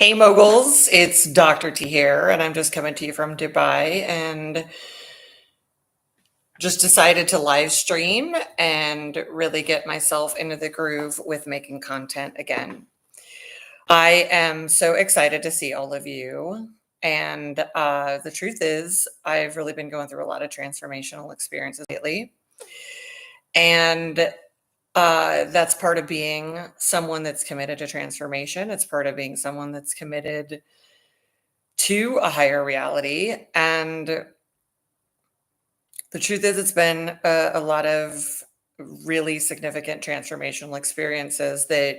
Hey Moguls, it's Dr. T here, and I'm just coming to you from Dubai and just decided to live stream and really get myself into the groove with making content again. I am so excited to see all of you. And the truth is, I've really been going through a lot of transformational experiences lately. And that's part of being someone that's committed to transformation. It's part of being someone that's committed to a higher reality. And the truth is, it's been a lot of really significant transformational experiences that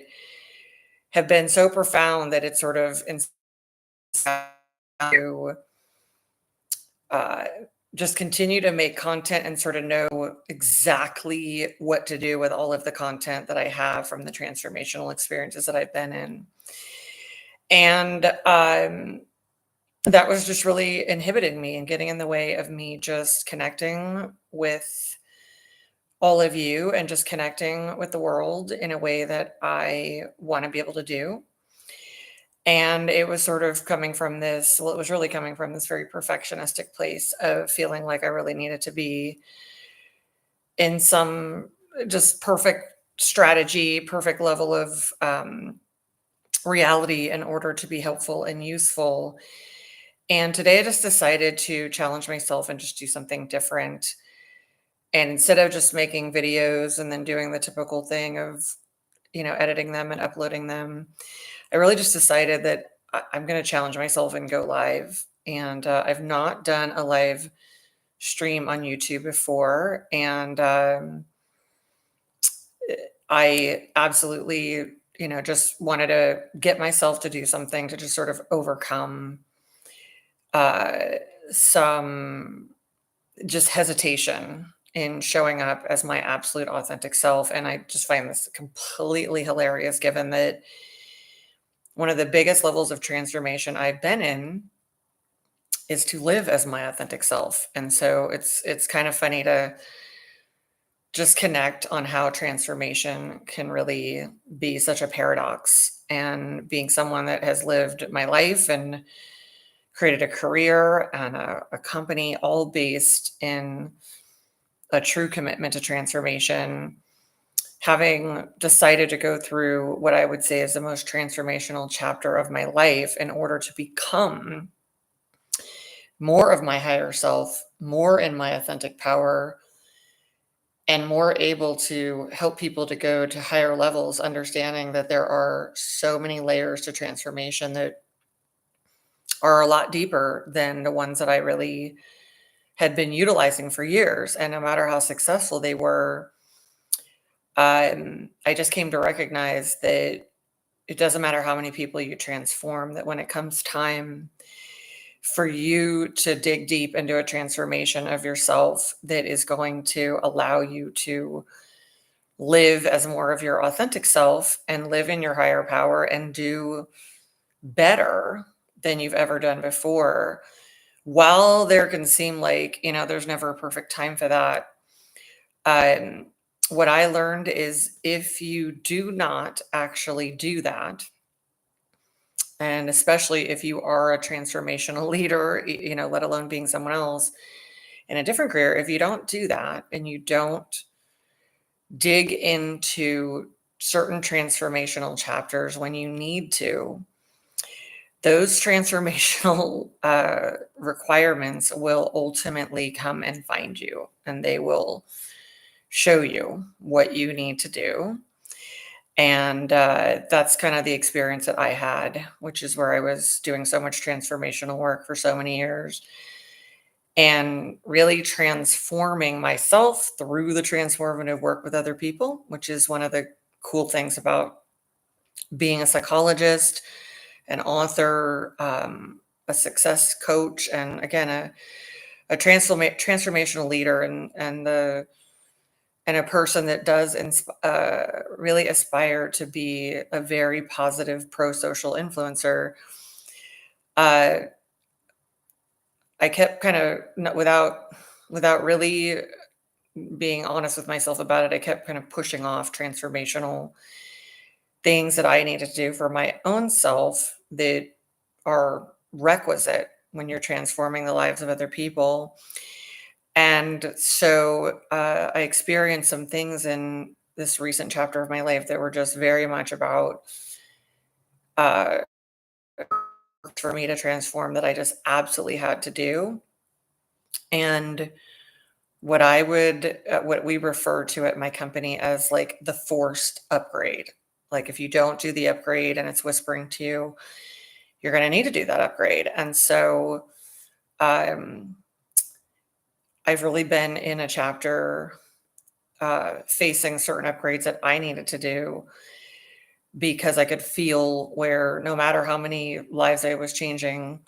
have been so profound that it's sort of inspired to uh, just continue to make content and sort of know exactly what to do with all of the content that I have from the transformational experiences that I've been in. And that was just really inhibiting me and getting in the way of me just connecting with all of you and just connecting with the world in a way that I want to be able to do. And it was sort of coming from this, well, it was really coming from this very perfectionistic place of feeling like I really needed to be in some just perfect strategy, perfect level of reality in order to be helpful and useful. And today I just decided to challenge myself and just do something different. And instead of just making videos and then doing the typical thing of, editing them and uploading them, I really just decided that I'm going to challenge myself and go live. And I've not done a live stream on YouTube before. And I absolutely, just wanted to get myself to do something to just sort of overcome uh, some just hesitation in showing up as my absolute authentic self. And I just find this completely hilarious, given that one of the biggest levels of transformation I've been in is to live as my authentic self. And so it's kind of funny to just connect on how transformation can really be such a paradox. And being someone that has lived my life and created a career and a company all based in a true commitment to transformation, having decided to go through what I would say is the most transformational chapter of my life in order to become more of my higher self, more in my authentic power, and more able to help people to go to higher levels, understanding that there are so many layers to transformation that are a lot deeper than the ones that I really had been utilizing for years. And no matter how successful they were, I just came to recognize that it doesn't matter how many people you transform, that when it comes time for you to dig deep into a transformation of yourself that is going to allow you to live as more of your authentic self and live in your higher power and do better than you've ever done before, while there can seem like, there's never a perfect time for that. Um, what I learned is if you do not actually do that, and especially if you are a transformational leader, let alone being someone else in a different career, if you don't do that and you don't dig into certain transformational chapters when you need to, those transformational requirements will ultimately come and find you, and they will show you what you need to do. And that's kind of the experience that I had, which is where I was doing so much transformational work for so many years and really transforming myself through the transformative work with other people, which is one of the cool things about being a psychologist, an author, a success coach, and again, a transformational leader, and a person that does really aspire to be a very positive pro-social influencer. I kept kind of without really being honest with myself about it. I kept kind of pushing off transformational things that I needed to do for my own self that are requisite when you're transforming the lives of other people. And so I experienced some things in this recent chapter of my life that were just very much about uh, for me to transform that I just absolutely had to do. And what we refer to at my company as like the forced upgrade. Like if you don't do the upgrade and it's whispering to you, you're going to need to do that upgrade. And so um, I've really been in a chapter facing certain upgrades that I needed to do because I could feel where no matter how many lives I was changing,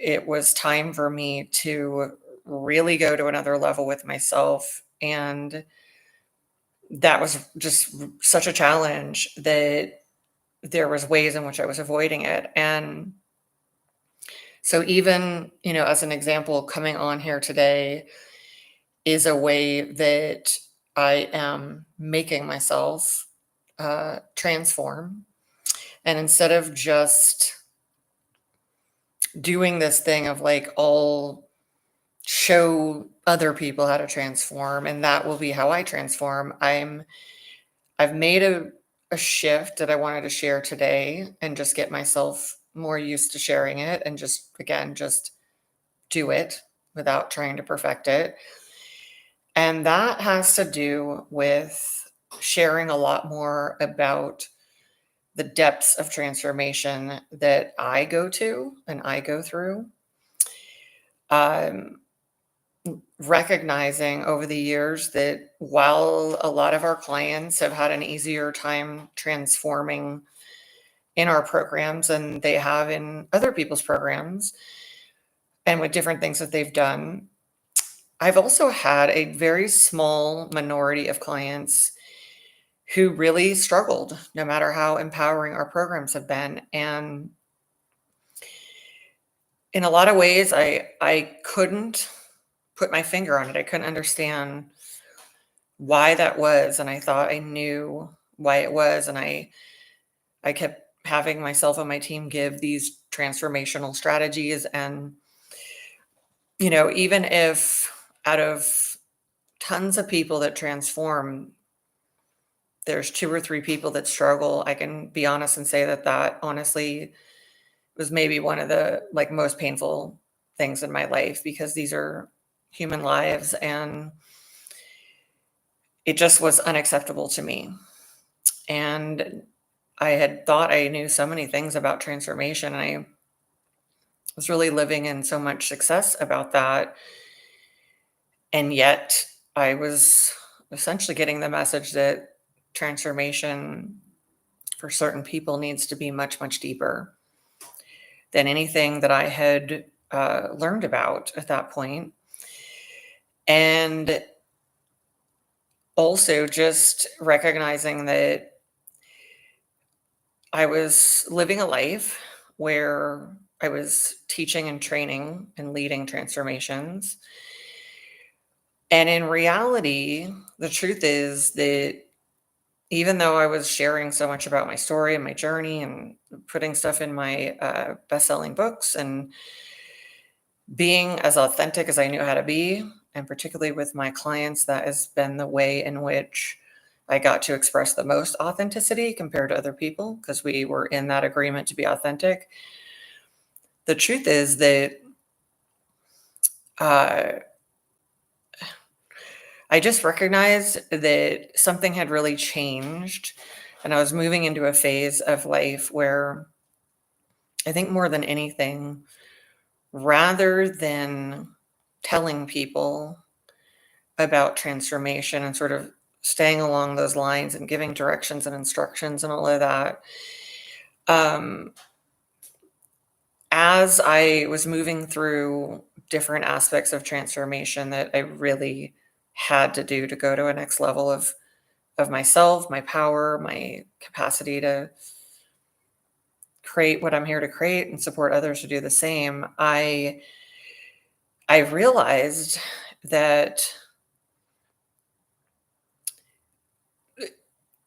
it was time for me to really go to another level with myself. And that was just such a challenge that there was ways in which I was avoiding it. And so even, as an example, coming on here today is a way that I am making myself transform. And instead of just doing this thing of like, I'll show other people how to transform and that will be how I transform, I've made a shift that I wanted to share today and just get myself more used to sharing it and just, again, just do it without trying to perfect it. And that has to do with sharing a lot more about the depths of transformation that I go to and I go through. Um, Recognizing over the years that while a lot of our clients have had an easier time transforming in our programs than they have in other people's programs and with different things that they've done, I've also had a very small minority of clients who really struggled, no matter how empowering our programs have been. And in a lot of ways, I couldn't put my finger on it. I couldn't understand why that was. And I thought I knew why it was. And I kept having myself and my team give these transformational strategies. And, even if out of tons of people that transform, there's 2 or 3 people that struggle, I can be honest and say that honestly was maybe one of the, like, most painful things in my life because these are human lives, and it just was unacceptable to me. And I had thought I knew so many things about transformation, and I was really living in so much success about that, and yet I was essentially getting the message that transformation for certain people needs to be much, much deeper than anything that I had learned about at that point. And also just recognizing that I was living a life where I was teaching and training and leading transformations. And in reality, the truth is that even though I was sharing so much about my story and my journey and putting stuff in my best-selling books and being as authentic as I knew how to be, and particularly with my clients, that has been the way in which I got to express the most authenticity compared to other people because we were in that agreement to be authentic. The truth is that uh, I just recognized that something had really changed, and I was moving into a phase of life where I think more than anything, rather than telling people about transformation and sort of staying along those lines and giving directions and instructions and all of that, um, as I was moving through different aspects of transformation that I really had to do to go to a next level of myself, my power, my capacity to create what I'm here to create and support others to do the same, I realized that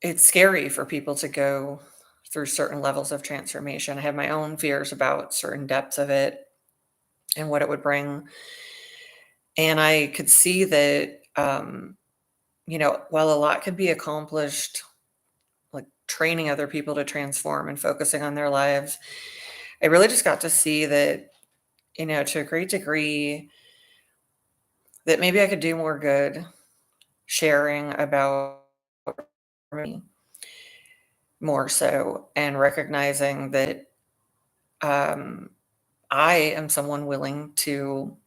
it's scary for people to go through certain levels of transformation. I had my own fears about certain depths of it and what it would bring. And I could see that, while a lot could be accomplished, like training other people to transform and focusing on their lives, I really just got to see that, to a great degree, that maybe I could do more good sharing about me more so, and recognizing that um, I am someone willing to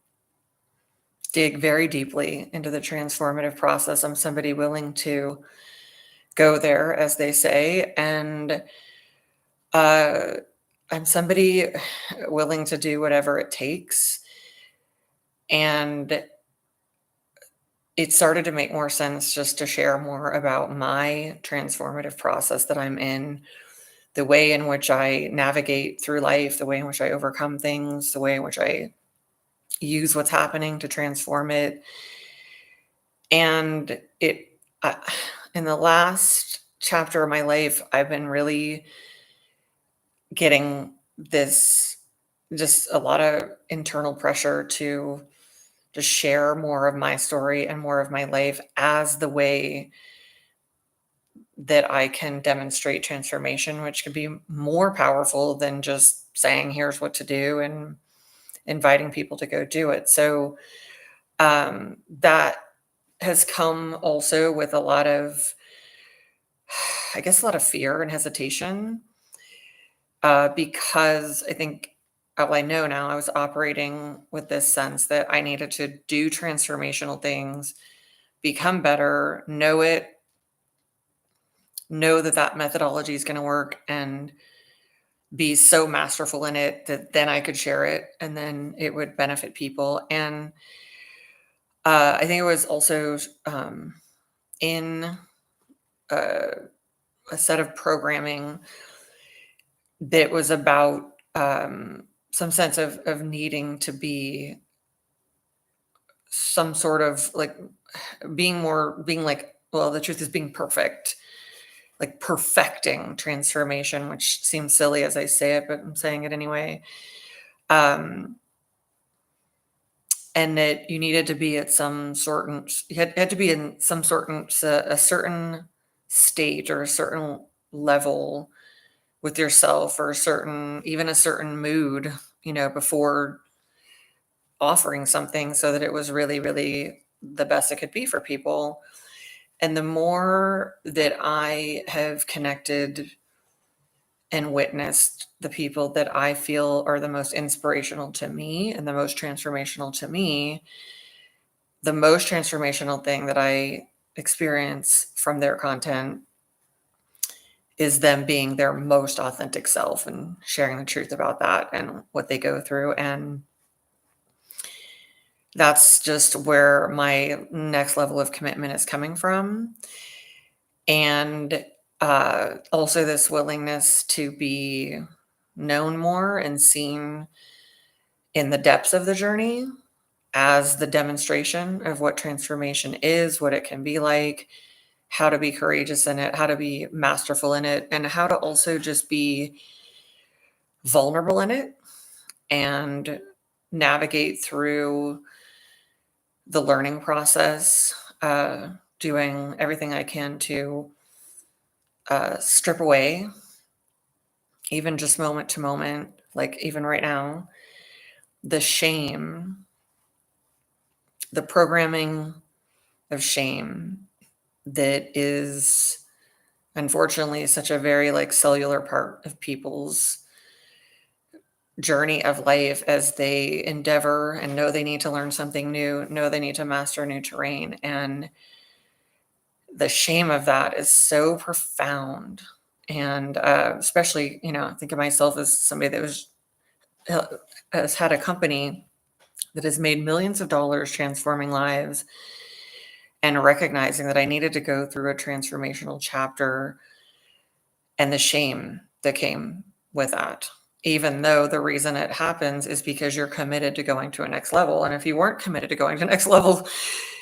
dig very deeply into the transformative process. I'm somebody willing to go there, as they say, and uh, I'm somebody willing to do whatever it takes. And it started to make more sense just to share more about my transformative process that I'm in, the way in which I navigate through life, the way in which I overcome things, the way in which I use what's happening to transform it. And uh, in the last chapter of my life, I've been really getting this, just a lot of internal pressure to just share more of my story and more of my life as the way that I can demonstrate transformation, which could be more powerful than just saying, here's what to do and inviting people to go do it. So that has come also with a lot of, I guess, a lot of fear and hesitation, because I think, I know now I was operating with this sense that I needed to do transformational things, become better, know that that methodology is going to work, and be so masterful in it that then I could share it and then it would benefit people. And I think it was also in uh, a set of programming that was about some sense of needing to be some sort of like being like, well, the truth is being perfect, like perfecting transformation, which seems silly as I say it, but I'm saying it anyway. Um, and that you needed to be at some certain, you had to be in some certain, a certain state or a certain level with yourself, or even a certain mood, before offering something, so that it was really, really the best it could be for people. And the more that I have connected and witnessed the people that I feel are the most inspirational to me and the most transformational to me, the most transformational thing that I experience from their content is them being their most authentic self and sharing the truth about that and what they go through. And that's just where my next level of commitment is coming from. And also this willingness to be known more and seen in the depths of the journey as the demonstration of what transformation is, what it can be like, how to be courageous in it, how to be masterful in it, and how to also just be vulnerable in it and navigate through the learning process, doing everything I can to strip away, even just moment to moment, like even right now, the shame, the programming of shame that is unfortunately such a very like cellular part of people's journey of life as they endeavor and know they need to learn something new, know they need to master new terrain. And the shame of that is so profound. And especially, I think of myself as somebody that has had a company that has made millions of dollars transforming lives, and recognizing that I needed to go through a transformational chapter and the shame that came with that. Even though the reason it happens is because you're committed to going to a next level. And if you weren't committed to going to next level,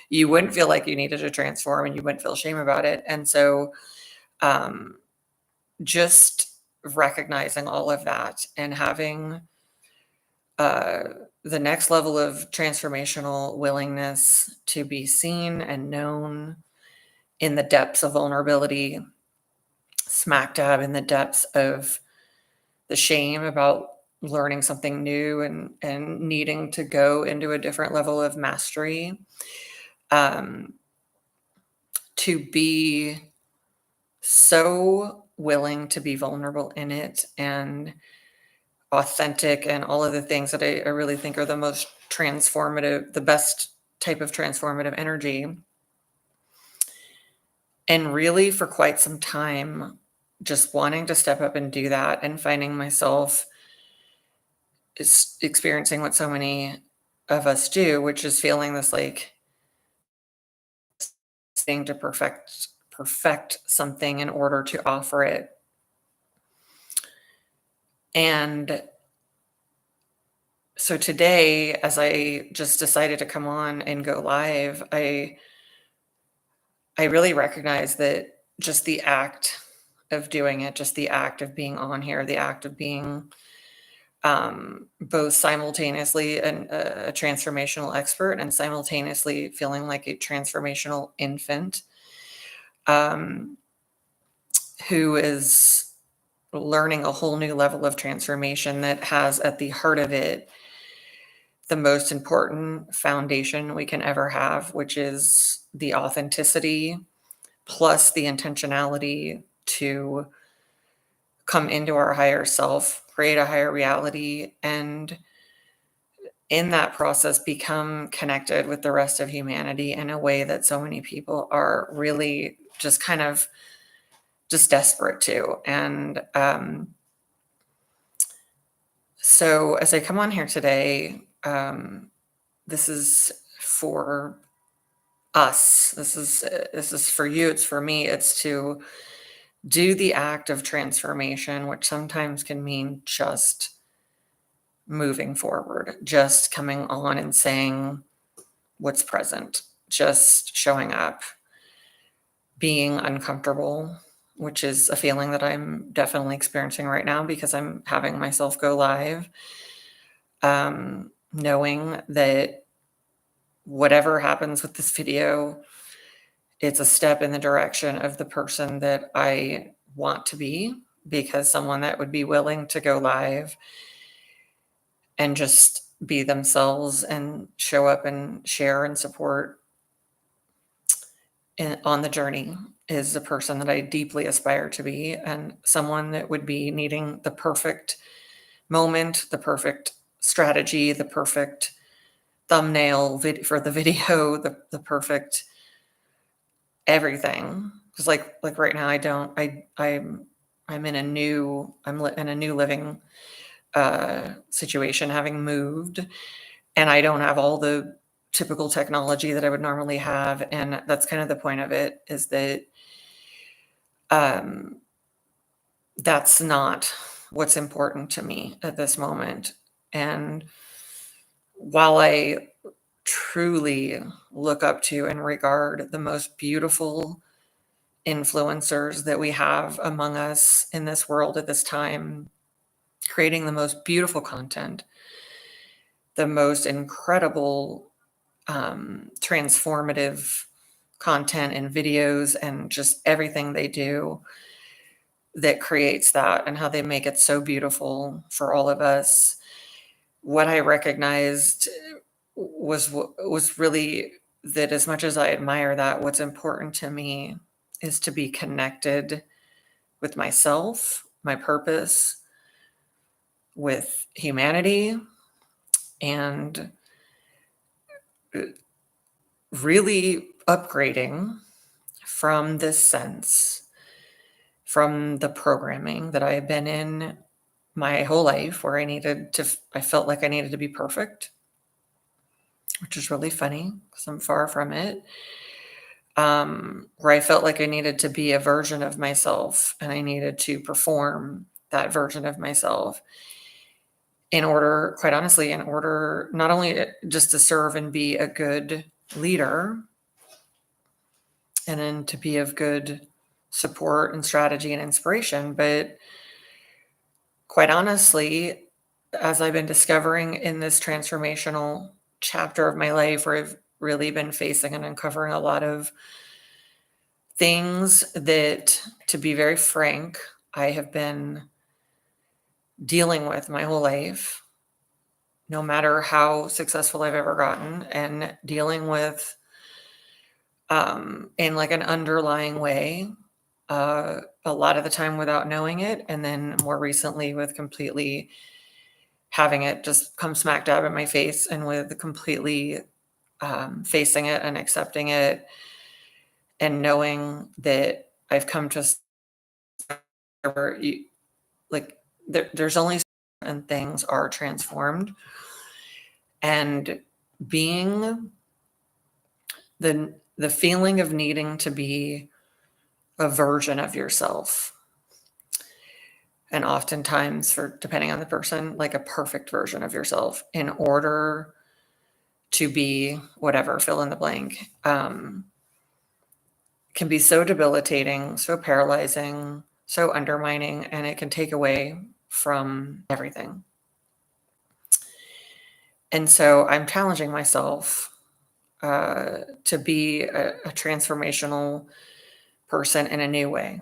you wouldn't feel like you needed to transform and you wouldn't feel shame about it. And so just recognizing all of that and having uh, the next level of transformational willingness to be seen and known in the depths of vulnerability, smack dab in the depths of the shame about learning something new and needing to go into a different level of mastery, um, to be so willing to be vulnerable in it and authentic and all of the things that I really think are the most transformative, the best type of transformative energy. And really, for quite some time, just wanting to step up and do that and finding myself is experiencing what so many of us do, which is feeling this like thing to perfect something in order to offer it. And so today, as I just decided to come on and go live, I really recognize that just the act of doing it, just the act of being on here, the act of being both simultaneously a transformational expert and simultaneously feeling like a transformational infant, um, who is learning a whole new level of transformation that has at the heart of it the most important foundation we can ever have, which is the authenticity plus the intentionality to come into our higher self, create a higher reality, and in that process become connected with the rest of humanity in a way that so many people are really just kind of just desperate to. And so as I come on here today, this is for us. This is for you. It's for me. It's to do the act of transformation, which sometimes can mean just moving forward, just coming on and saying what's present, just showing up, being uncomfortable, which is a feeling that I'm definitely experiencing right now because I'm having myself go live, knowing that whatever happens with this video, it's a step in the direction of the person that I want to be, because someone that would be willing to go live and just be themselves and show up and share and support on the journey is a person that I deeply aspire to be, and someone that would be needing the perfect moment, the perfect strategy, the perfect thumbnail for the video, the perfect everything. Because like right now, I'm in a new in a new living situation, having moved, and I don't have all the typical technology that I would normally have. And that's kind of the point of it, is that um, that's not what's important to me at this moment. And while I truly look up to and regard the most beautiful influencers that we have among us in this world at this time, creating the most beautiful content, the most incredible transformative content and videos, and just everything they do that creates that and how they make it so beautiful for all of us. What I recognized was really that as much as I admire that, what's important to me is to be connected with myself, my purpose, with humanity, and really upgrading from this sense, from the programming that I have been in my whole life, where I felt like I needed to be perfect, which is really funny because I'm far from it. Where I felt like I needed to be a version of myself and I needed to perform that version of myself in order, quite honestly, in order not only just to serve and be a good leader and then to be of good support and strategy and inspiration, but quite honestly, as I've been discovering in this transformational chapter of my life where I've really been facing and uncovering a lot of things that, to be very frank, I have been dealing with my whole life, no matter how successful I've ever gotten, and dealing with in like an underlying way, a lot of the time without knowing it, and then more recently with completely having it just come smack dab in my face, and with completely facing it and accepting it, and knowing that I've come to where like there's only and things are transformed, and being the feeling of needing to be a version of yourself, and oftentimes, for depending on the person, like a perfect version of yourself in order to be whatever, fill in the blank, can be so debilitating, so paralyzing, so undermining, and it can take away from everything. And so I'm challenging myself to be a transformational person in a new way,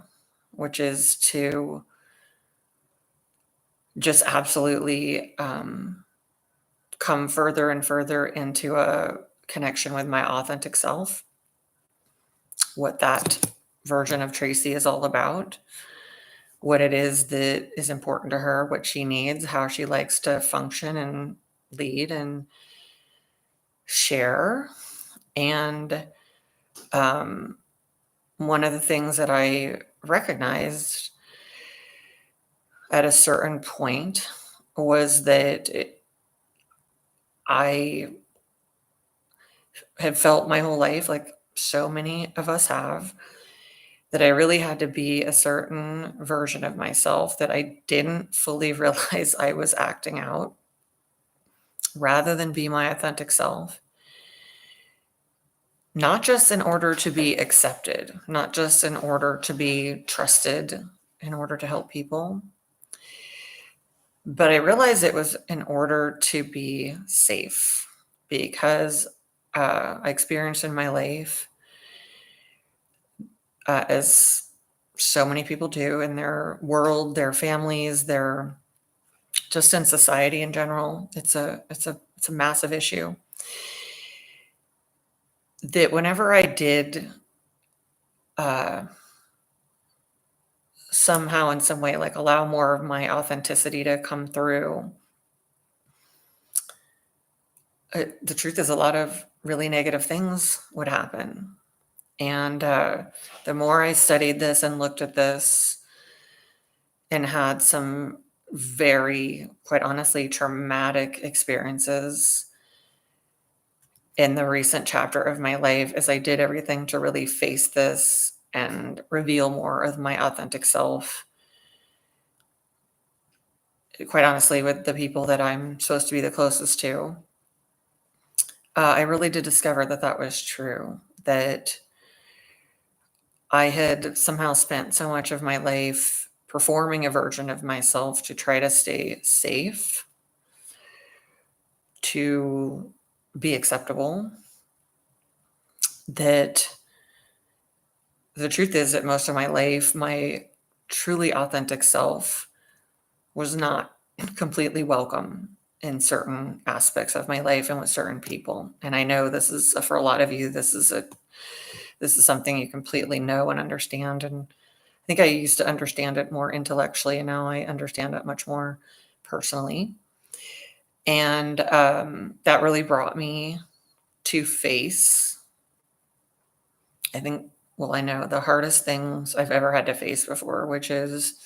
which is to just absolutely come further and further into a connection with my authentic self, what that version of Tracy is all about, what it is that is important to her, what she needs, how she likes to function and lead and share. And one of the things that I recognized at a certain point was that I had felt my whole life, like so many of us have, that I really had to be a certain version of myself that I didn't fully realize I was acting out, rather than be my authentic self. Not just in order to be accepted, not just in order to be trusted, in order to help people, but I realized it was in order to be safe, because I experienced in my life, as so many people do in their world, their families, their just in society in general. It's a massive issue that whenever I did uh, somehow in some way like allow more of my authenticity to come through, the truth is a lot of really negative things would happen. And the more I studied this and looked at this and had some very, quite honestly, traumatic experiences in the recent chapter of my life, as I did everything to really face this and reveal more of my authentic self, quite honestly, with the people that I'm supposed to be the closest to, I really did discover that that was true, that I had somehow spent so much of my life performing a version of myself to try to stay safe, to be acceptable, that the truth is that most of my life, my truly authentic self was not completely welcome in certain aspects of my life and with certain people. And I know this is for a lot of you, this is something you completely know and understand. And I think I used to understand it more intellectually, and now I understand it much more personally. And that really brought me to face, I think, well, I know the hardest things I've ever had to face before, which is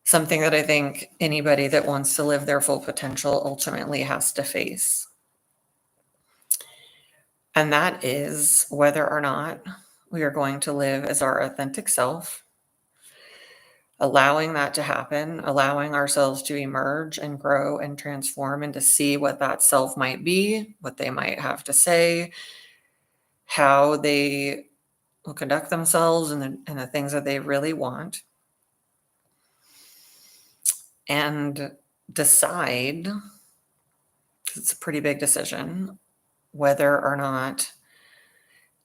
something that I think anybody that wants to live their full potential ultimately has to face. And that is whether or not we are going to live as our authentic self, allowing that to happen, allowing ourselves to emerge and grow and transform and to see what that self might be, what they might have to say, how they will conduct themselves, and the things that they really want. and decide, 'cause it's a pretty big decision, whether or not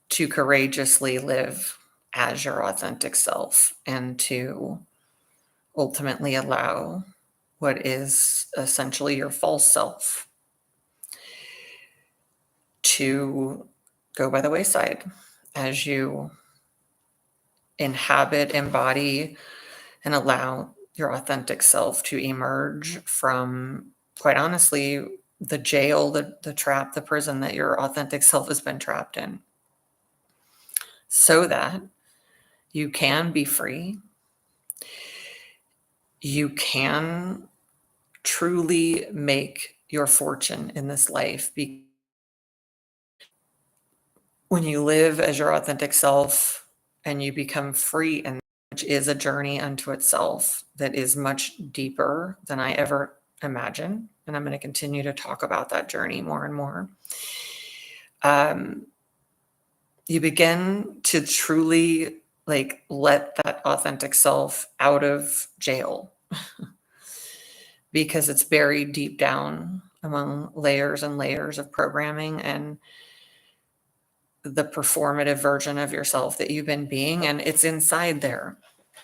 to courageously live as your authentic self and to ultimately allow what is essentially your false self to go by the wayside as you inhabit, embody, and allow your authentic self to emerge from, quite honestly, the jail, the trap, the prison that your authentic self has been trapped in, so that you can be free. You can truly make your fortune in this life. When you live as your authentic self and you become free, and which is a journey unto itself that is much deeper than I ever imagined. And I'm going to continue to talk about that journey more and more. You begin to truly like let that authentic self out of jail because it's buried deep down among layers and layers of programming and the performative version of yourself that you've been being, and it's inside there,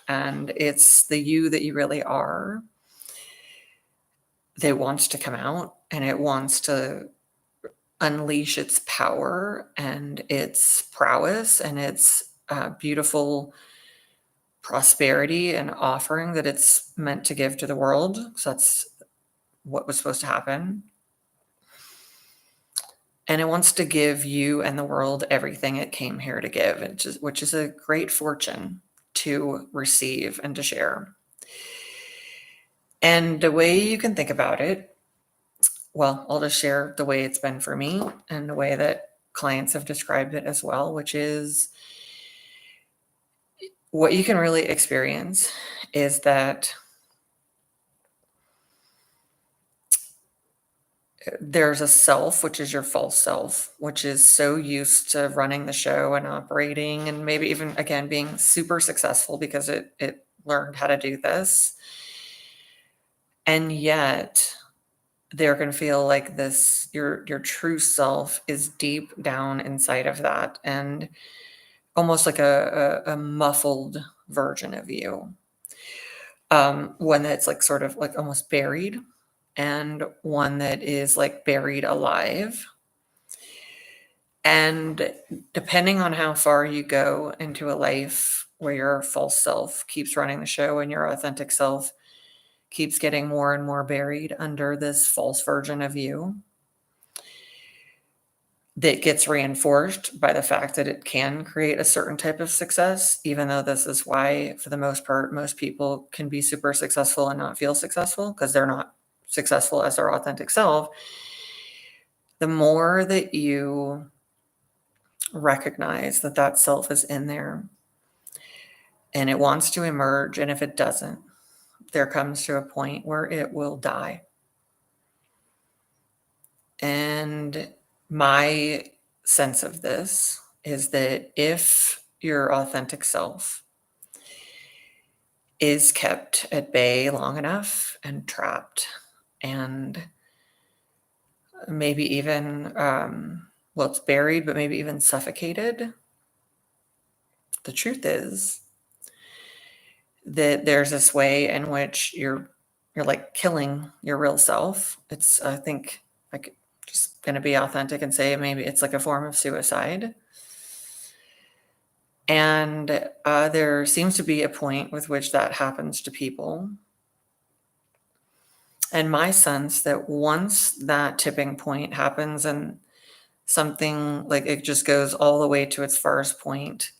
and it's the you that you really are that wants to come out, and it wants to unleash its power and its prowess and its beautiful prosperity and offering that it's meant to give to the world. So that's what was supposed to happen. And it wants to give you and the world everything it came here to give, which is a great fortune to receive and to share. And the way you can think about it, well, I'll just share the way it's been for me and the way that clients have described it as well, which is what you can really experience is that there's a self, which is your false self, which is so used to running the show and operating and maybe even, again, being super successful because it learned how to do this. And yet they're going to feel like this, your true self is deep down inside of that and almost like a muffled version of you. One that's like sort of like almost buried, and one that is like buried alive. And depending on how far you go into a life where your false self keeps running the show and your authentic self keeps getting more and more buried under this false version of you, that gets reinforced by the fact that it can create a certain type of success, even though this is why, for the most part, most people can be super successful and not feel successful because they're not successful as their authentic self. The more that you recognize that that self is in there and it wants to emerge, and if it doesn't, there comes to a point where it will die. And my sense of this is that if your authentic self is kept at bay long enough and trapped and maybe even, well, it's buried, but maybe even suffocated, the truth is that there's this way in which you're like killing your real self. It's, I think, like, just going to be authentic and say maybe it's like a form of suicide. And there seems to be a point with which that happens to people. And my sense that once that tipping point happens and something like it just goes all the way to its farthest point,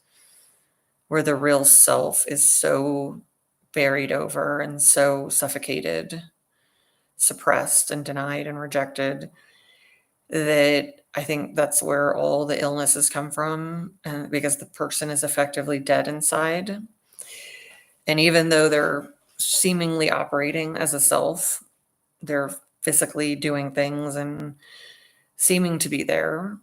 where the real self is so buried over and so suffocated, suppressed and denied and rejected, that I think that's where all the illnesses come from, and because the person is effectively dead inside. And even though they're seemingly operating as a self, they're physically doing things and seeming to be there.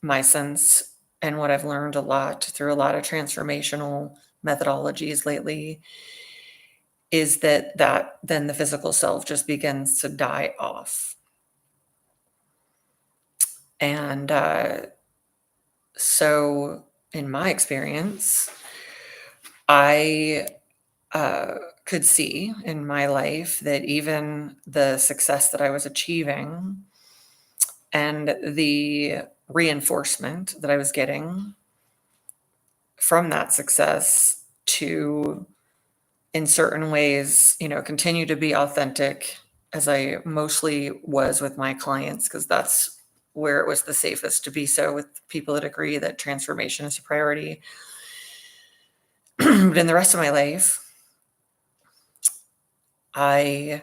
My sense, and what I've learned a lot through a lot of transformational methodologies lately, is that then the physical self just begins to die off. And so, in my experience, I could see in my life that even the success that I was achieving and the reinforcement that I was getting from that success to, in certain ways, continue to be authentic as I mostly was with my clients, because that's where it was the safest to be so with people that agree that transformation is a priority. But in the rest of my life, I,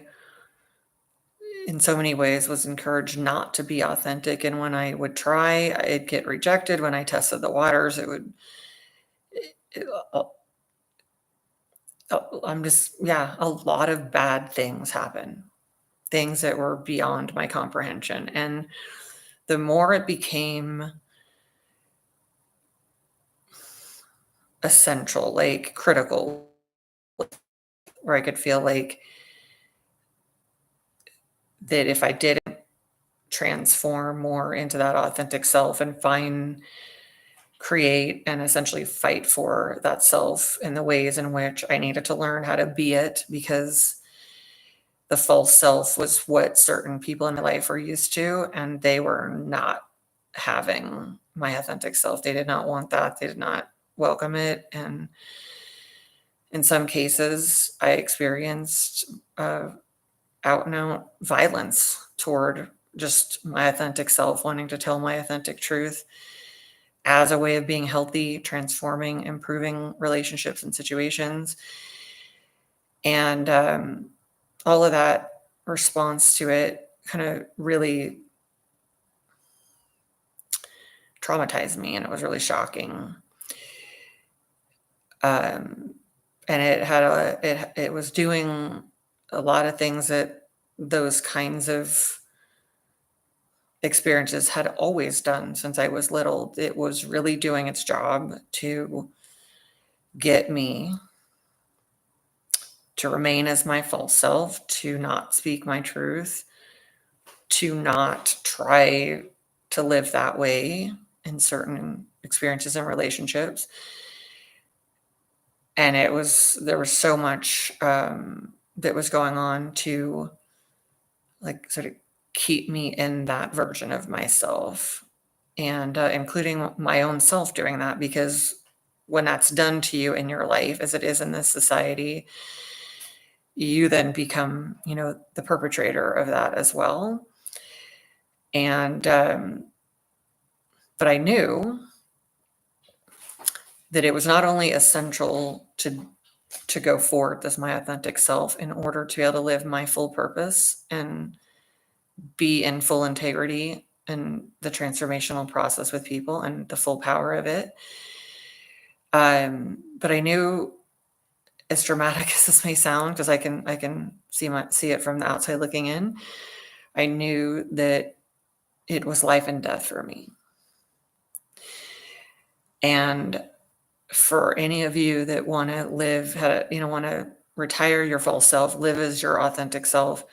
in so many ways, was encouraged not to be authentic. And when I would try, I'd get rejected. When I tested the waters, it, I'm just, yeah, a lot of bad things happen, things that were beyond my comprehension. And the more it became essential, like critical, where I could feel like that if I didn't transform more into that authentic self and create, and essentially fight for that self in the ways in which I needed to learn how to be it, because the false self was what certain people in my life were used to, and they were not having my authentic self. They did not want that. They did not welcome it. And in some cases, I experienced out and out violence toward just my authentic self, wanting to tell my authentic truth as a way of being healthy, transforming, improving relationships and situations. And all of that response to it kind of really traumatized me, and it was really shocking. And it was doing a lot of things that those kinds of experiences had always done since I was little. It was really doing its job to get me to remain as my false self, to not speak my truth, to not try to live that way in certain experiences and relationships. And there was so much that was going on to, like, sort of keep me in that version of myself, and including my own self doing that, because when that's done to you in your life, as it is in this society, you then become, the perpetrator of that as well. And but I knew that it was not only essential to go forward as my authentic self in order to be able to live my full purpose and be in full integrity in the transformational process with people and the full power of it. But I knew, as dramatic as this may sound, because I can see it from the outside looking in, I knew that it was life and death for me. And for any of you that want to want to retire your false self, live as your authentic self,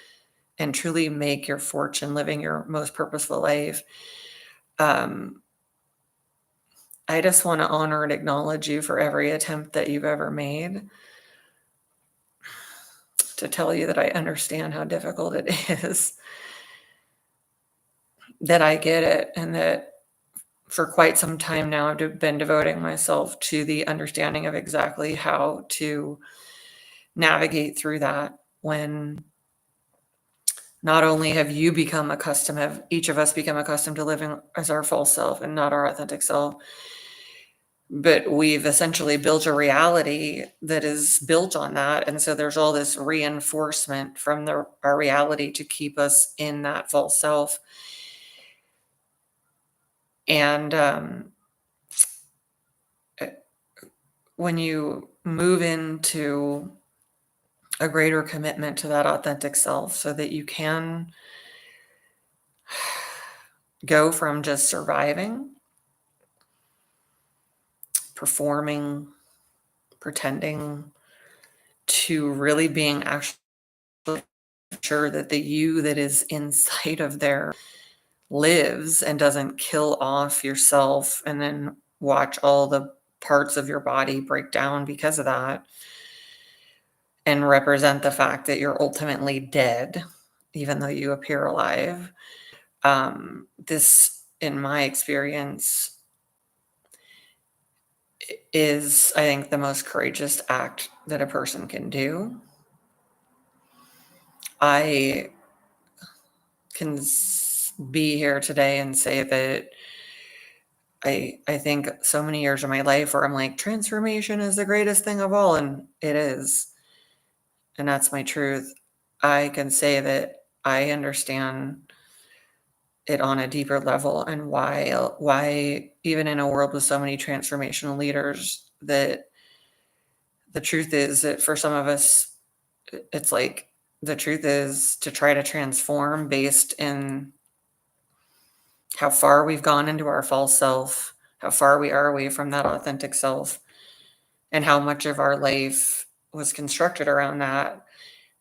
and truly make your fortune living your most purposeful life, I just want to honor and acknowledge you for every attempt that you've ever made, to tell you that I understand how difficult it is, that I get it, and that for quite some time now I've been devoting myself to the understanding of exactly how to navigate through that, when not only have each of us become accustomed to living as our false self and not our authentic self, but we've essentially built a reality that is built on that. And so there's all this reinforcement from our reality to keep us in that false self. And when you move into a greater commitment to that authentic self, so that you can go from just surviving, performing, pretending, to really being actually sure that the you that is inside of there lives and doesn't kill off yourself and then watch all the parts of your body break down because of that and represent the fact that you're ultimately dead, even though you appear alive. This, in my experience, is, I think, the most courageous act that a person can do. I can be here today and say that I think so many years of my life where I'm like, transformation is the greatest thing of all, and it is. And that's my truth. I can say that I understand it on a deeper level and why even in a world with so many transformational leaders, that the truth is that for some of us, it's like the truth is to try to transform based in how far we've gone into our false self, how far we are away from that authentic self, and how much of our life was constructed around that.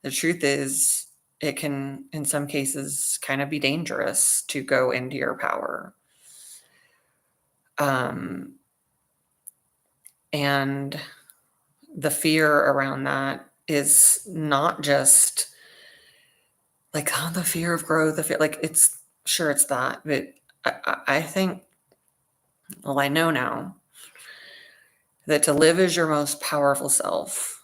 The truth is, it can, in some cases, kind of be dangerous to go into your power. And the fear around that is not just like, oh, the fear of growth, the fear, like, it's sure it's that, but I think, well, I know now that to live as your most powerful self,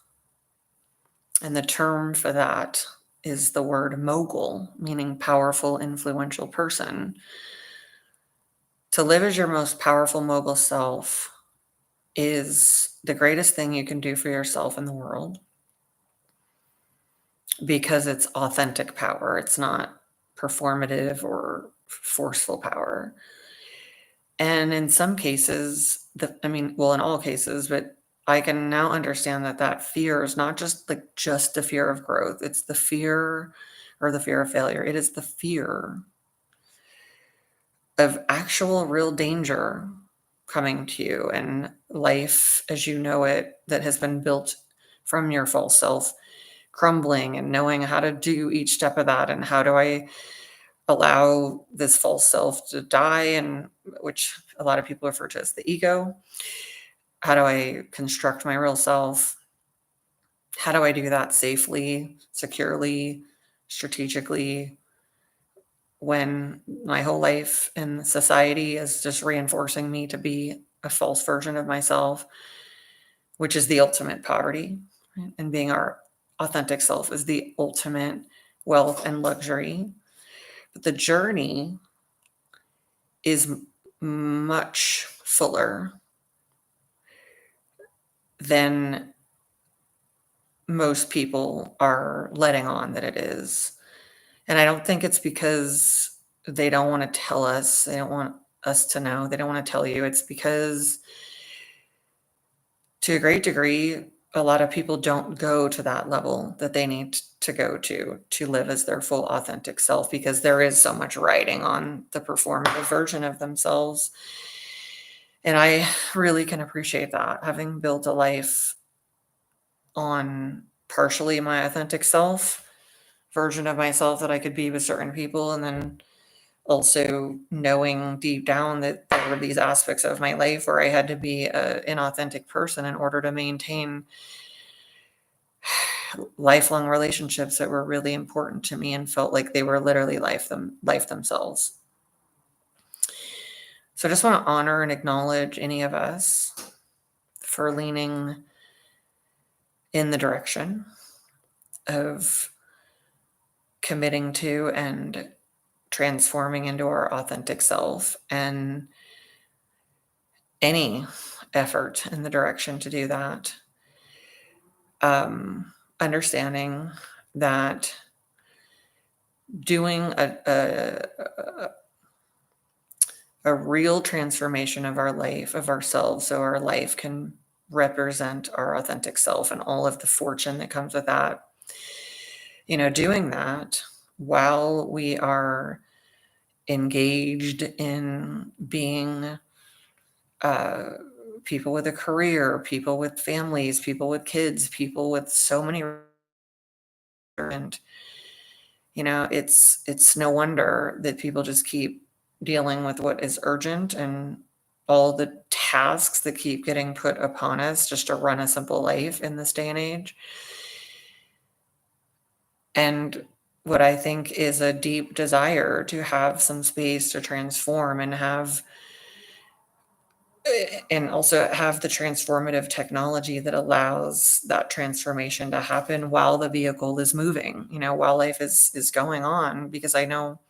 and the term for that is the word mogul, meaning powerful, influential person. To live as your most powerful mogul self is the greatest thing you can do for yourself in the world because it's authentic power. It's not performative or forceful power. And in some cases, in all cases, but I can now understand that that fear is not just like just the fear of growth. It's the fear or the fear of failure. It is the fear of actual real danger coming to you and life as you know it that has been built from your false self crumbling, and knowing how to do each step of that, and how do I allow this false self to die, and which a lot of people refer to as the ego. How do I construct my real self? How do I do that safely, securely, strategically, when my whole life in society is just reinforcing me to be a false version of myself, which is the ultimate poverty, right? And being our authentic self is the ultimate wealth and luxury. But the journey is much fuller than most people are letting on that it is. And I don't think it's because they don't want to tell us, they don't want us to know, they don't want to tell you. It's because, to a great degree, a lot of people don't go to that level that they need to go to live as their full authentic self, because there is so much riding on the performative version of themselves. And I really can appreciate that, having built a life on partially my authentic self, version of myself that I could be with certain people, and then also knowing deep down that there were these aspects of my life where I had to be an inauthentic person in order to maintain lifelong relationships that were really important to me and felt like they were literally life themselves. So I just want to honor and acknowledge any of us for leaning in the direction of committing to and transforming into our authentic self, and any effort in the direction to do that. Understanding that doing a real transformation of our life, of ourselves, so our life can represent our authentic self and all of the fortune that comes with that. Doing that while we are engaged in being people with a career, people with families, people with kids, people with so many, and it's no wonder that people just keep dealing with what is urgent and all the tasks that keep getting put upon us just to run a simple life in this day and age. And what I think is a deep desire to have some space to transform and also have the transformative technology that allows that transformation to happen while the vehicle is moving, while life is going on, because I know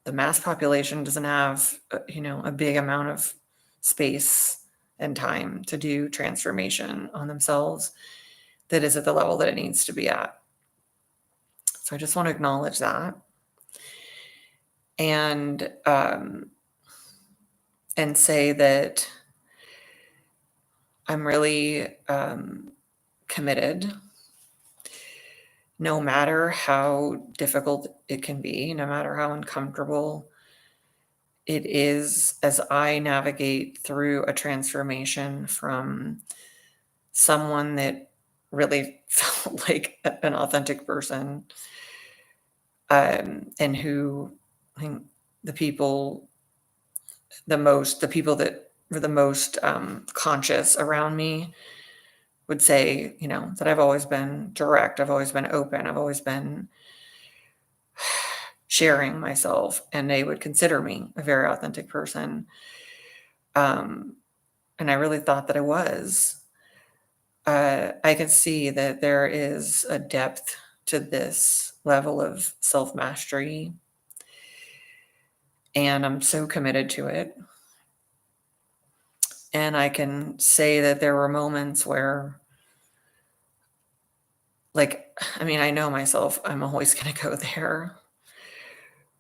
the mass population doesn't have a big amount of space and time to do transformation on themselves that is at the level that it needs to be at. So I just want to acknowledge that, and say that I'm really committed, no matter how difficult it can be, no matter how uncomfortable it is, as I navigate through a transformation from someone that really felt like an authentic person, and who I think the people the people that were the most conscious around me would say, that I've always been direct, I've always been open, I've always been sharing myself, and they would consider me a very authentic person. Um, and I really thought that I was. I can see that there is a depth to this level of self mastery, and I'm so committed to it. And I can say that there were moments where, I know myself, I'm always going to go there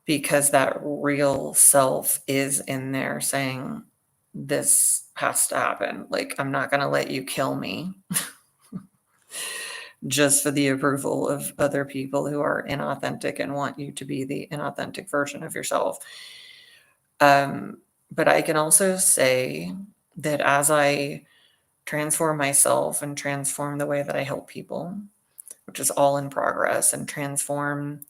because that real self is in there saying, this has to happen. Like, I'm not going to let you kill me just for the approval of other people who are inauthentic and want you to be the inauthentic version of yourself. But I can also say that as I transform myself and transform the way that I help people, which is all in progress, and transform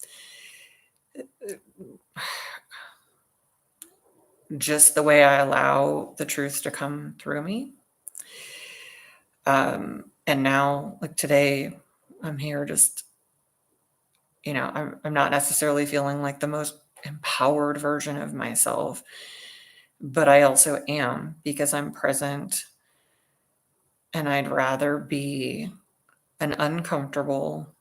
just the way I allow the truth to come through me. And now, like today, I'm here just, I'm not necessarily feeling like the most empowered version of myself, but I also am, because I'm present, and I'd rather be an uncomfortable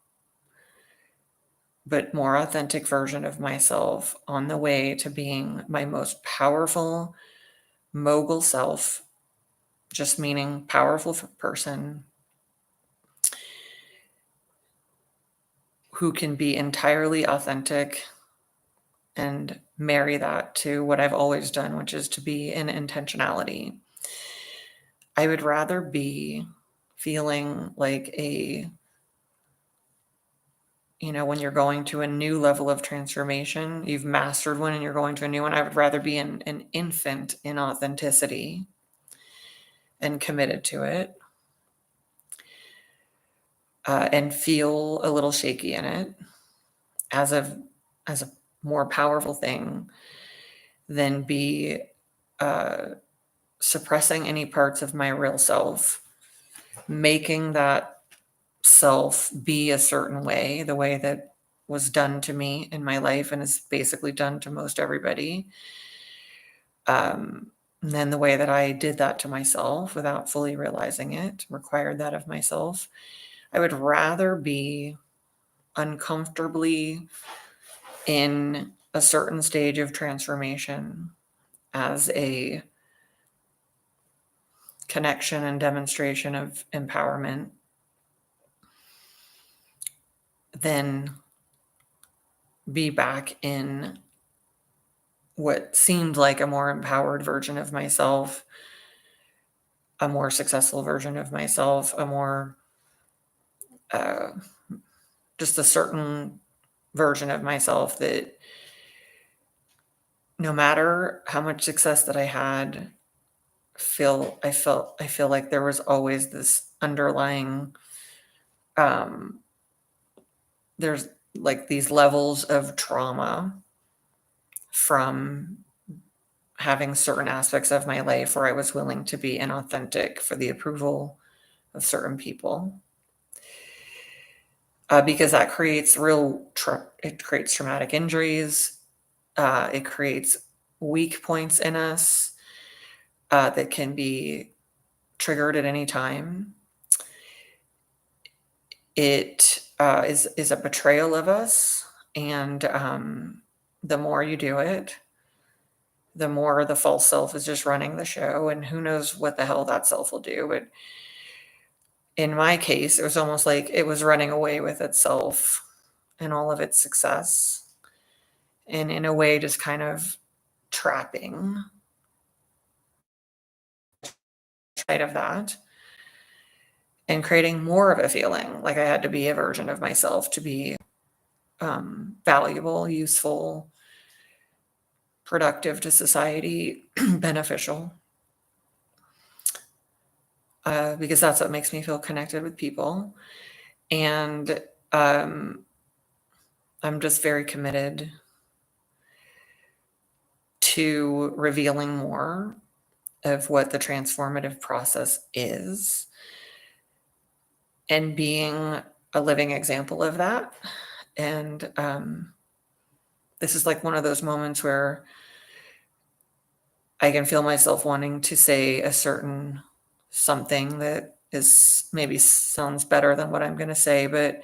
but more authentic version of myself on the way to being my most powerful mogul self, just meaning powerful person who can be entirely authentic and marry that to what I've always done, which is to be in intentionality. I would rather be feeling like when you're going to a new level of transformation, you've mastered one and you're going to a new one. I would rather be an infant in authenticity and committed to it, and feel a little shaky in it as a more powerful thing than be suppressing any parts of my real self, making that self be a certain way, the way that was done to me in my life and is basically done to most everybody. And then the way that I did that to myself without fully realizing it, required that of myself. I would rather be uncomfortably in a certain stage of transformation as a connection and demonstration of empowerment than be back in what seemed like a more empowered version of myself, a more successful version of myself, a more uh, just a certain version of myself that no matter how much success that I had, I feel like there was always this underlying, um, there's like these levels of trauma from having certain aspects of my life where I was willing to be inauthentic for the approval of certain people. Because that creates it creates traumatic injuries. It creates weak points in us that can be triggered at any time. It is a betrayal of us, and the more you do it, the more the false self is just running the show, and who knows what the hell that self will do. But in my case, it was almost like it was running away with itself and all of its success, and in a way, just kind of trapping side of that and creating more of a feeling like I had to be a version of myself to be valuable, useful, productive to society, beneficial, because that's what makes me feel connected with people. And I'm just very committed to revealing more of what the transformative process is and being a living example of that. And this is like one of those moments where I can feel myself wanting to say a certain something that is maybe sounds better than what I'm going to say, but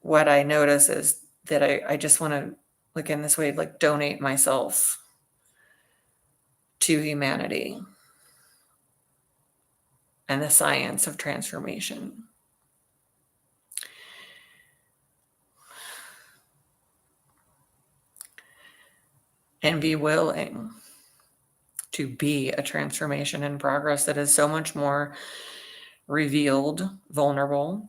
what I notice is that I just want to, like, in this way, like, donate myself to humanity and the science of transformation. And be willing to be a transformation in progress that is so much more revealed, vulnerable,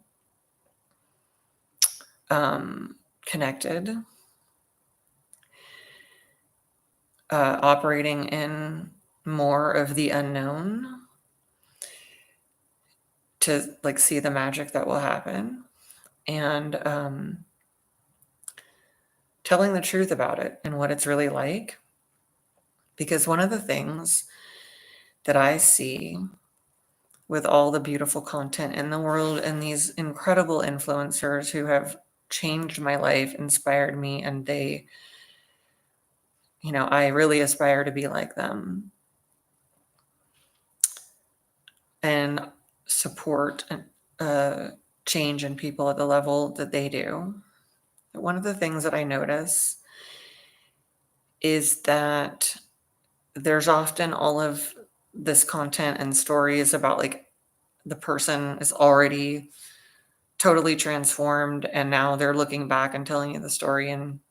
connected, operating in more of the unknown to like see the magic that will happen, and telling the truth about it and what it's really like. Because one of the things that I see with all the beautiful content in the world and these incredible influencers who have changed my life, inspired me, and they, I really aspire to be like them and support change in people at the level that they do. One of the things that I notice is that there's often all of this content and stories about like the person is already totally transformed and now they're looking back and telling you the story. And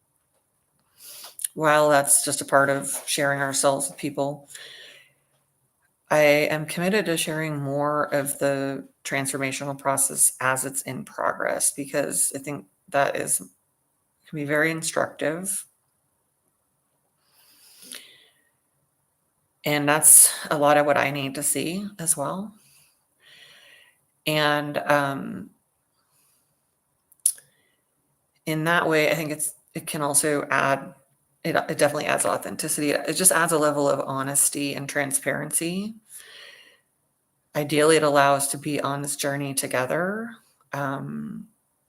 while that's just a part of sharing ourselves with people, I am committed to sharing more of the transformational process as it's in progress, because I think that can be very instructive. And that's a lot of what I need to see as well. And in that way, I think it can also add, it definitely adds authenticity. It just adds a level of honesty and transparency. Ideally, it allows us to be on this journey together,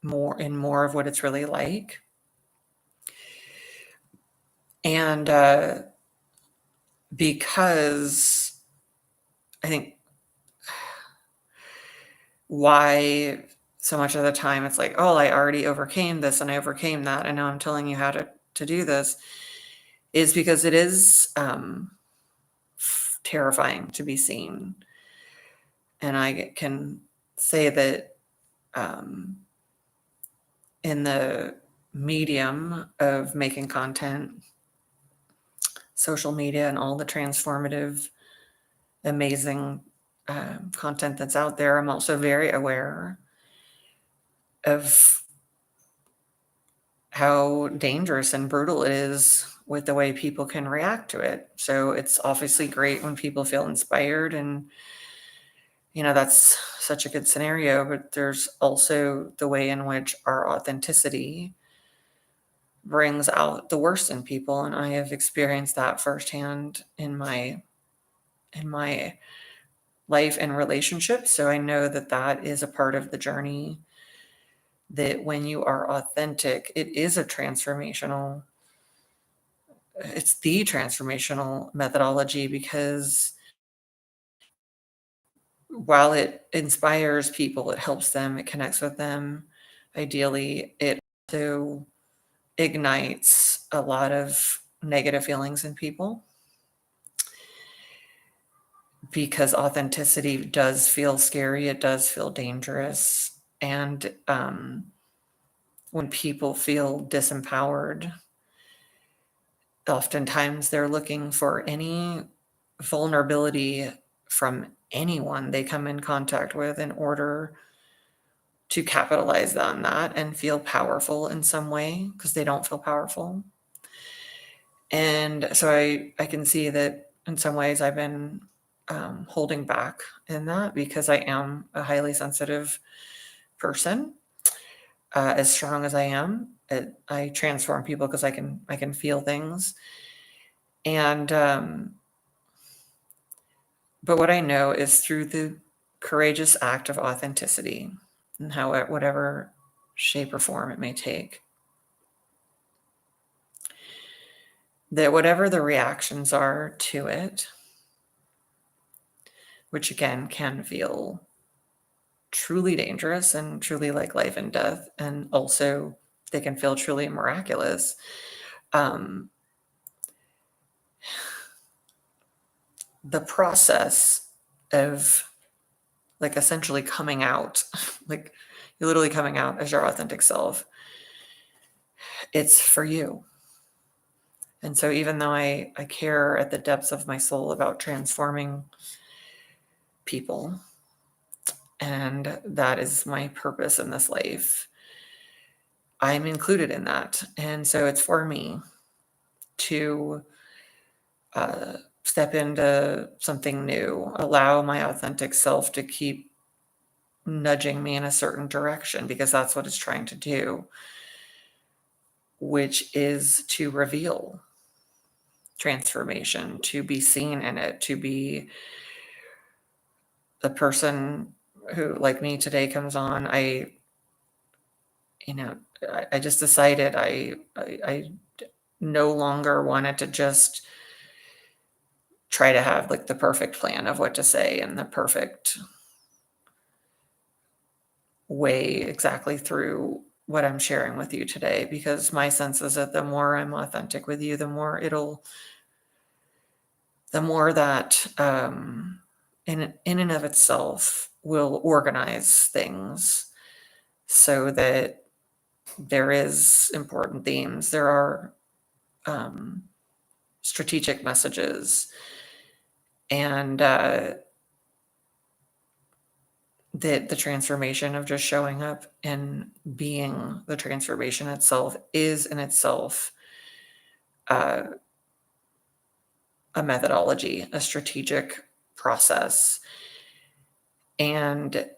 more of what it's really like. And because I think why so much of the time it's like, oh, I already overcame this and I overcame that, and now I'm telling you how to do this, is because it is terrifying to be seen. And I can say that in the medium of making content, social media, and all the transformative, amazing content that's out there, I'm also very aware of how dangerous and brutal it is with the way people can react to it. So it's obviously great when people feel inspired, and that's such a good scenario, but there's also the way in which our authenticity brings out the worst in people, and I have experienced that firsthand in my life and relationships. So I know that that is a part of the journey, that when you are authentic, it's the transformational methodology, because while it inspires people, it helps them, it connects with them, ideally, it also ignites a lot of negative feelings in people, because authenticity does feel scary, it does feel dangerous. And when people feel disempowered, oftentimes they're looking for any vulnerability from anyone they come in contact with in order to capitalize on that and feel powerful in some way, because they don't feel powerful. And so I can see that in some ways I've been holding back in that, because I am a highly sensitive person. As strong as I am, I transform people because I can feel things. And but what I know is, through the courageous act of authenticity, and whatever shape or form it may take, that whatever the reactions are to it, which again can feel truly dangerous and truly like life and death, and also they can feel truly miraculous. Um, the process of, like, essentially coming out, like you're literally coming out as your authentic self, it's for you. And so even though I care at the depths of my soul about transforming people, and that is my purpose in this life, I'm included in that. And so it's for me to step into something new, allow my authentic self to keep nudging me in a certain direction, because that's what it's trying to do, which is to reveal transformation, to be seen in it, to be the person who, like me today, comes on. You know, I just decided I no longer wanted to just try to have like the perfect plan of what to say and the perfect way exactly through what I'm sharing with you today, because my sense is that the more I'm authentic with you, the more that in and of itself will organize things, so that there is important themes, there are um, strategic messages, and that the transformation of just showing up and being the transformation itself is in itself uh, a methodology, a strategic process. And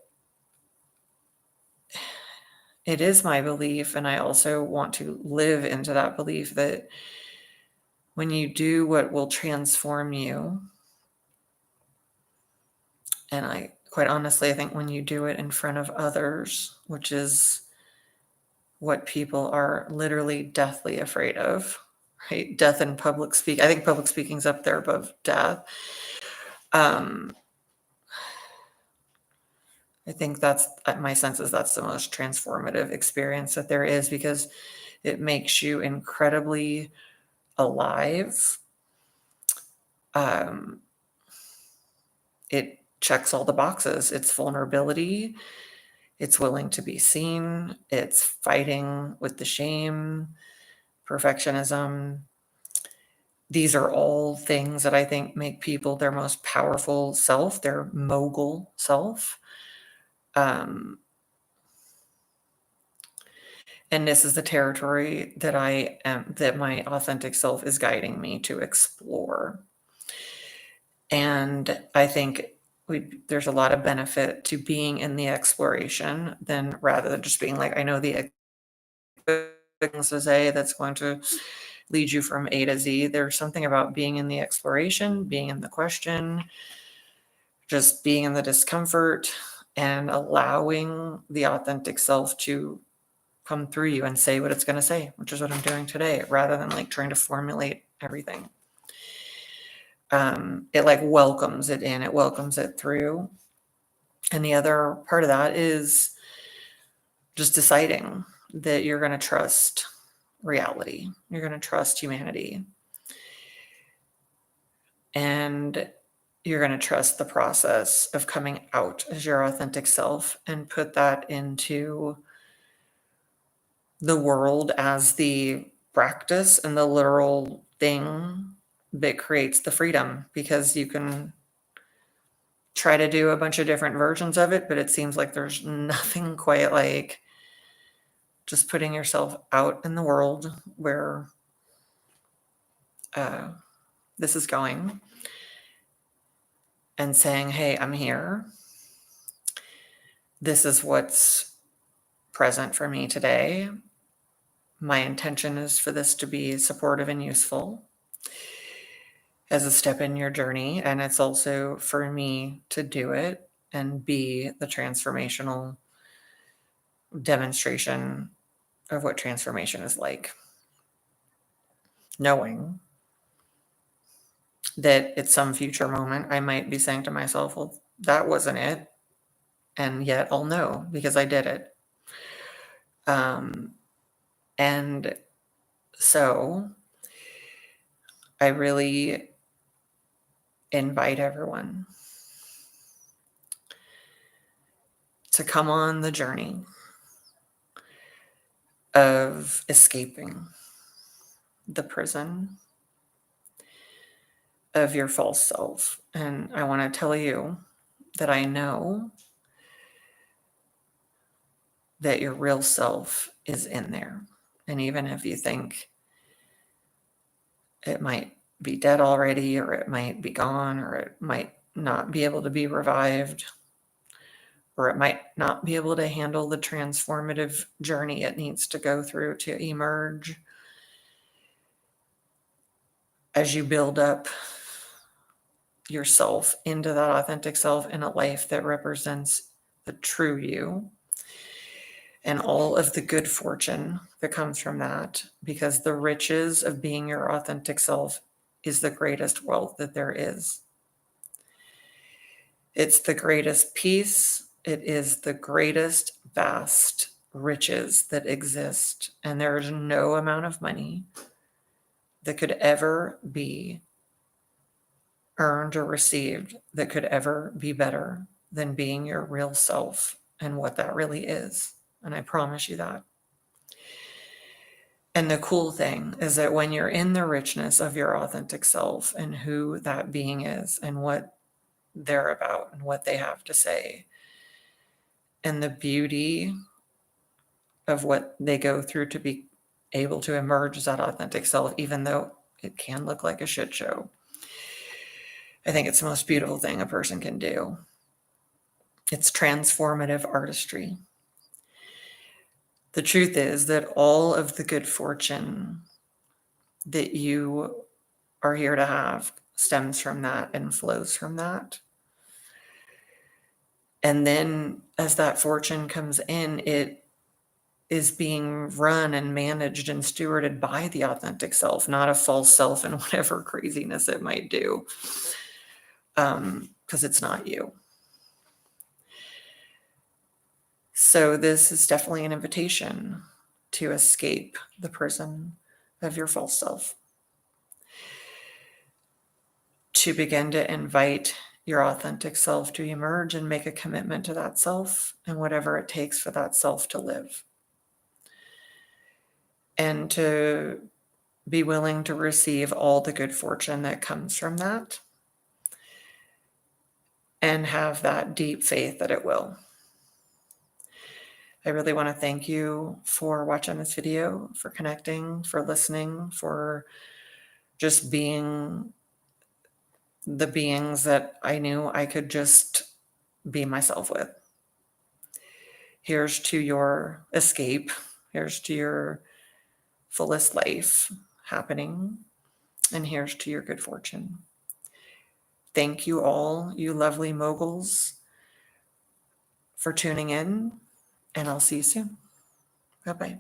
it is my belief, and I also want to live into that belief, that when you do what will transform you, and I quite honestly, I think when you do it in front of others, which is what people are literally deathly afraid of, right? Death in public speak. I think public speaking's up there above death. Um, I think that's my sense is that's the most transformative experience that there is, because it makes you incredibly alive. Um, it checks all the boxes. It's vulnerability. It's willing to be seen. It's fighting with the shame, perfectionism. These are all things that I think make people their most powerful self, their mogul self. Um, And this is the territory that that my authentic self is guiding me to explore. And I think there's a lot of benefit to being in the exploration than rather than just being like, I know the things to say that's going to lead you from A to Z. There's something about being in the exploration, being in the question, just being in the discomfort, and allowing the authentic self to come through you and say what it's going to say, which is what I'm doing today, rather than like trying to formulate everything. It like welcomes it in, it welcomes it through. And the other part of that is just deciding that you're going to trust reality. You're going to trust humanity. And you're going to trust the process of coming out as your authentic self and put that into the world as the practice and the literal thing that creates the freedom, because you can try to do a bunch of different versions of it, but it seems like there's nothing quite like just putting yourself out in the world where this is going and saying, hey, I'm here. This is what's present for me today. My intention is for this to be supportive and useful as a step in your journey. And it's also for me to do it and be the transformational demonstration of what transformation is like. Knowing that at some future moment, I might be saying to myself, well, that wasn't it. And yet I'll know because I did it. And so I really invite everyone to come on the journey of escaping the prison of your false self. And I want to tell you that I know that your real self is in there. And even if you think it might be dead already, or it might be gone, or it might not be able to be revived, or it might not be able to handle the transformative journey it needs to go through to emerge, as you build up yourself into that authentic self in a life that represents the true you and all of the good fortune that comes from that, because the riches of being your authentic self is the greatest wealth that there is. It's the greatest peace. It is the greatest vast riches that exist. And there is no amount of money that could ever be earned or received that could ever be better than being your real self and what that really is. And I promise you that. And the cool thing is that when you're in the richness of your authentic self and who that being is and what they're about and what they have to say and the beauty of what they go through to be able to emerge as that authentic self, even though it can look like a shit show, I think it's the most beautiful thing a person can do. It's transformative artistry. The truth is that all of the good fortune that you are here to have stems from that and flows from that. And then as that fortune comes in, it is being run and managed and stewarded by the authentic self, not a false self and whatever craziness it might do, because it's not you. So this is definitely an invitation to escape the prison of your false self, to begin to invite your authentic self to emerge and make a commitment to that self and whatever it takes for that self to live. And to be willing to receive all the good fortune that comes from that and have that deep faith that it will. I really want to thank you for watching this video, for connecting, for listening, for just being the beings that I knew I could just be myself with. Here's to your escape. Here's to your fullest life happening. And here's to your good fortune. Thank you all, you lovely moguls, for tuning in, and I'll see you soon. Bye-bye.